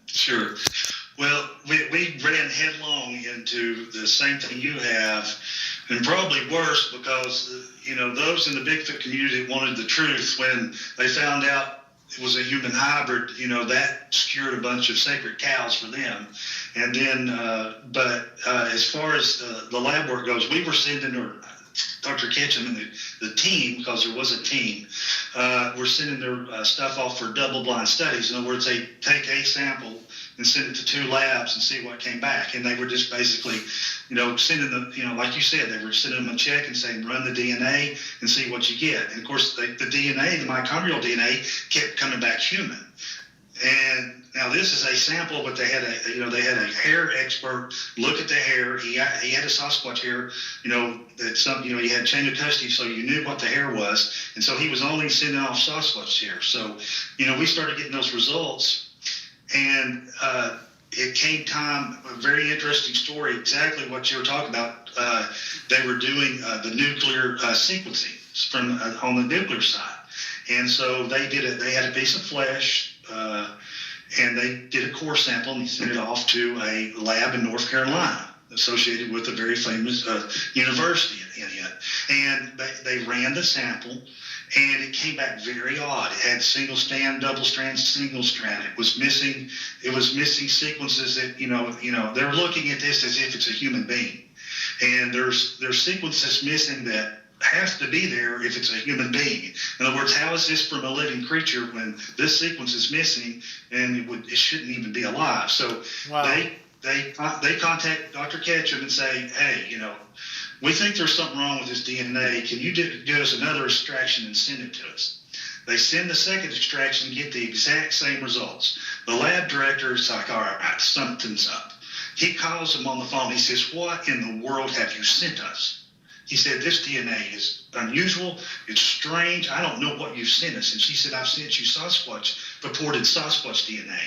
Sure. Well, we ran headlong into the same thing you have, and probably worse because, you know, those in the Bigfoot community wanted the truth. When they found out it was a human hybrid, you know, that secured a bunch of sacred cows for them. And then, as far as the lab work goes, we were sending Dr. Ketchum and the team, because there was a team, were sending their stuff off for double-blind studies. In other words, they take a sample and send it to 2 labs and see what came back. And they were just basically, you know, sending them, you know, like you said, they were sending them a check and saying, run the DNA and see what you get. And of course, the DNA, the mitochondrial DNA, kept coming back human. And now this is a sample, but they had a hair expert look at the hair. He had a Sasquatch hair, you know, he had chain of custody, so you knew what the hair was. And so he was only sending off Sasquatch hair. So, you know, we started getting those results. And it came time, a very interesting story, exactly what you were talking about. They were doing the nuclear sequencing from on the nuclear side. And so they did it. They had a piece of flesh, and they did a core sample and sent it off to a lab in North Carolina associated with a very famous university in it. And they ran the sample. And it came back very odd. It had single strand, double strand, single strand. It was missing sequences that, you know, they're looking at this as if it's a human being. And there's sequences missing that have to be there if it's a human being. In other words, how is this from a living creature when this sequence is missing and it shouldn't even be alive? So wow. They contact Dr. Ketchum and say, hey, you know, we think there's something wrong with this DNA. Can you give us another extraction and send it to us? They send the second extraction and get the exact same results. The lab director is like, all right, something's up. He calls him on the phone. He says, what in the world have you sent us? He said, this DNA is unusual. It's strange. I don't know what you've sent us. And she said, I've sent you purported Sasquatch DNA.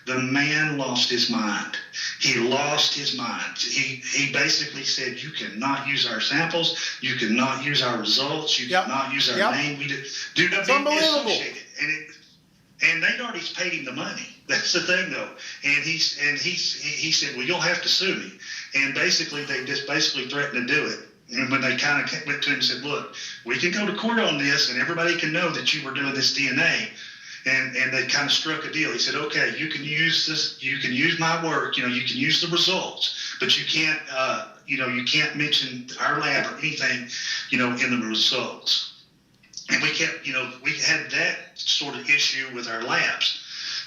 The man lost his mind. He lost his mind. He basically said, you cannot use our samples. You cannot use our results. You cannot use our name. We do not be associated. And they'd already paid him the money. That's the thing, though. And he said, well, you'll have to sue me. And basically, they just threatened to do it. And when they kind of went to him and said, look, we can go to court on this, and everybody can know that you were doing this DNA. And they kind of struck a deal. He said, okay, you can use this, you can use my work, you can use the results, but you can't, you can't mention our lab or anything, in the results. And we kept, we had that sort of issue with our labs.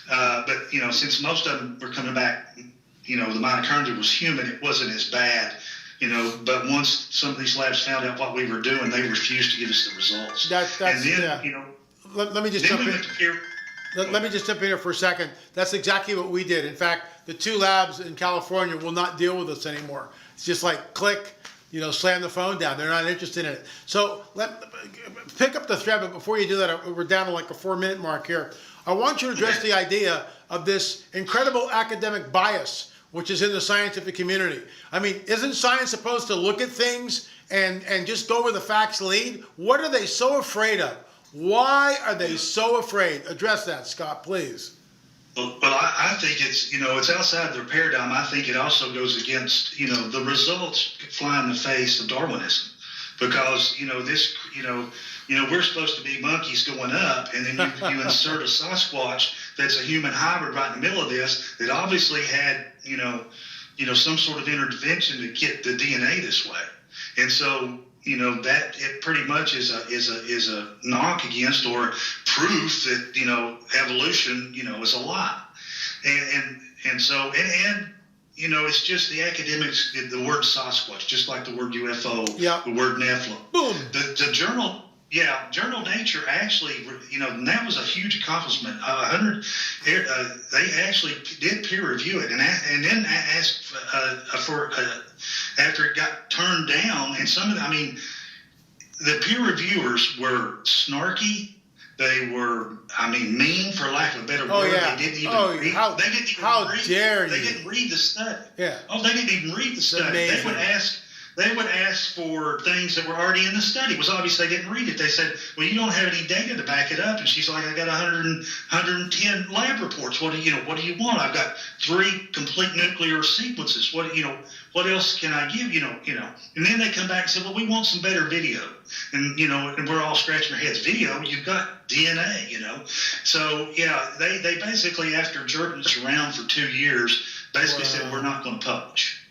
But, since most of them were coming back, the mitochondria was human, it wasn't as bad, but once some of these labs found out what we were doing, they refused to give us the results. And then, Let me just jump in. Let me just jump in here for a second. That's exactly what we did. In fact, the 2 labs in California will not deal with us anymore. It's just like click, slam the phone down. They're not interested in it. So pick up the thread, but before you do that, we're down to like a 4-minute mark here. I want you to address the idea of this incredible academic bias which is in the scientific community. I mean, isn't science supposed to look at things and just go where the facts lead? What are they so afraid of? Why are they so afraid? Address that, Scott, please. Well, I think it's outside their paradigm. I think it also goes against, the results fly in the face of Darwinism, because, we're supposed to be monkeys going up, and then you insert a Sasquatch that's a human hybrid right in the middle of this that obviously had, some sort of intervention to get the DNA this way. And so, that it pretty much is a knock against, or proof that, evolution, is a lie. And so it's just the academics, the word Sasquatch, just like the word UFO, the word Nephilim. Boom. The journal, Journal Nature actually, and that was a huge accomplishment. They actually did peer review it, and then asked for after it got turned down. And some of the peer reviewers were snarky. They were, mean, for lack of a better word. They didn't even read. How dare you? They didn't read the study. Yeah. Oh, they didn't even read the study. Amazing. They would ask for things that were already in the study. It was obvious they didn't read it. They said, well, you don't have any data to back it up. And she's like, I got 110 lab reports. What do you want? I've got 3 complete nuclear sequences. What else can I give? And then they come back and say, well, we want some better video. And, and we're all scratching our heads. Video, you've got DNA, So, they basically, after jerking us around for 2 years, basically said, we're not going to publish.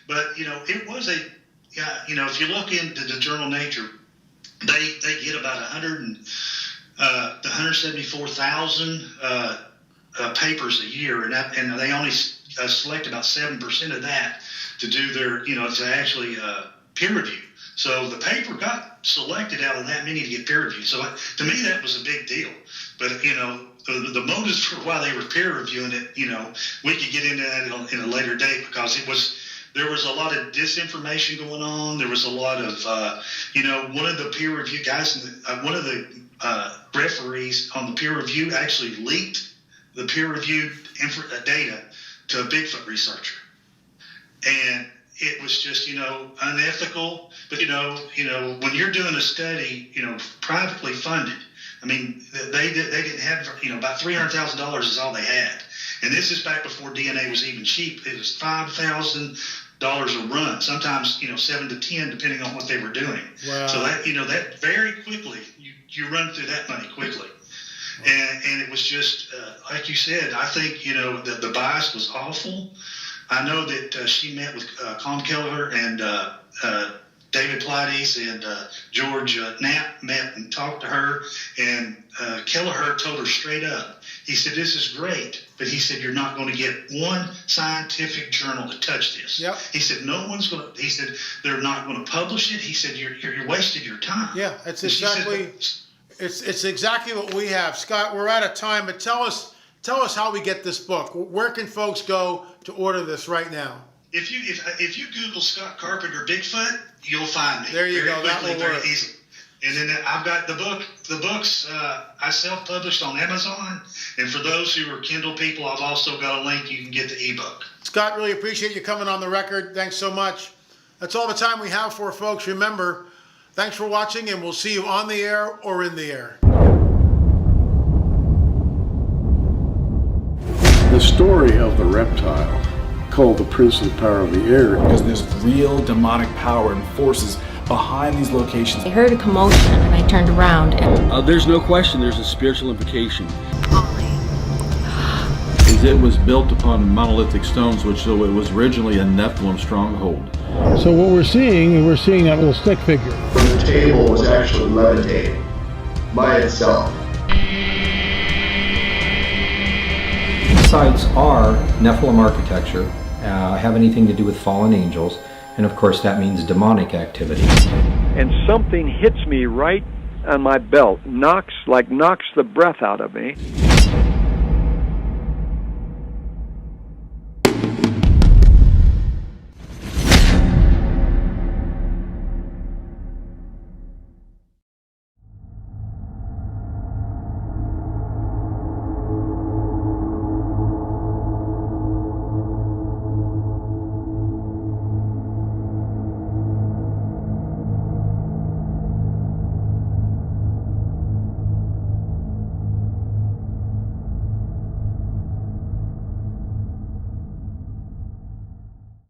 But it was if you look into the Journal Nature, they get about 174,000 papers a year, and they only select about 7% of that to do their, to actually peer review. So the paper got selected out of that many to get peer reviewed. So to me, that was a big deal. But the motives for why they were peer reviewing it, we could get into that in a later date, because there was a lot of disinformation going on. There was a lot of, one of the peer review guys, one of the referees on the peer review actually leaked the peer reviewed data to a Bigfoot researcher. And it was just, unethical. But, when you're doing a study, privately funded, they didn't have, about $300,000 is all they had. And this is back before DNA was even cheap. It was $5,000 a run, sometimes, 7 to 10, depending on what they were doing. Wow. So that, that very quickly, you run through that money quickly. And it was just, like you said, I think, the bias was awful. I know that she met with Colin Kelleher and David Pilates and George Knapp met and talked to her, and Kelleher told her straight up, he said, this is great, but he said, you're not going to get one scientific journal to touch this. Yep. He said, no one's going to, he said, they're not going to publish it. He said, you're wasting your time. Yeah, it's exactly, it's exactly what we have. Scott, we're out of time, but tell us how we get this book. Where can folks go to order this right now? If you Google Scott Carpenter Bigfoot, you'll find me. There you very go. Quickly, that will very work. easily. And then I've got the books I self-published on Amazon. And for those who are Kindle people, I've also got a link. You can get the ebook. Scott, really appreciate you coming on the record. Thanks so much. That's all the time we have for folks. Remember, thanks for watching, and we'll see you on the air or in the air. The story of the reptile, called the Prince of the Power of the Air, because there's real demonic power and forces behind these locations. I heard a commotion and I turned around and there's no question there's a spiritual implication. Is it was built upon monolithic stones, which so it was originally a Nephilim stronghold. So what we're seeing that little stick figure. The table was actually levitating by itself. Sites are Nephilim architecture, have anything to do with fallen angels, and of course that means demonic activity. And something hits me right on my belt, knocks the breath out of me.